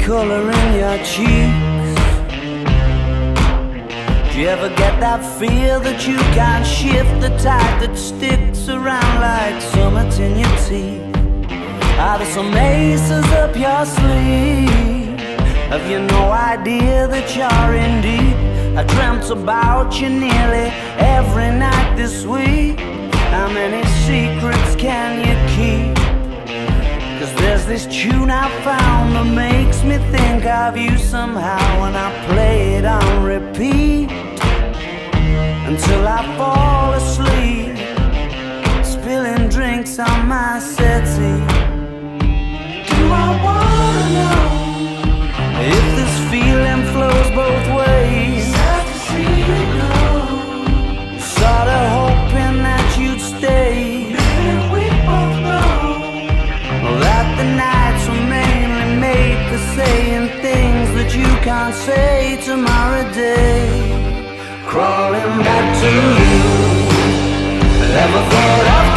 color in your cheeks? Do you ever get that fear that you can't shift, the tide that sticks around like summits in your teeth? Are there some aces up your sleeve? Have you no idea that you're in deep? I dreamt about you nearly every night this week. How many secrets can you keep? 'Cause there's this tune I found that makes me think of you somehow, and I play it on repeat until I fall asleep, spilling drinks on my settee. Do I wanna know if this feeling flows both ways? Sad to see you go. Sorta hoping that you'd stay. Maybe we both know that the nights were mainly made for saying things that you can't say tomorrow day. Crawling back to you, never thought I'd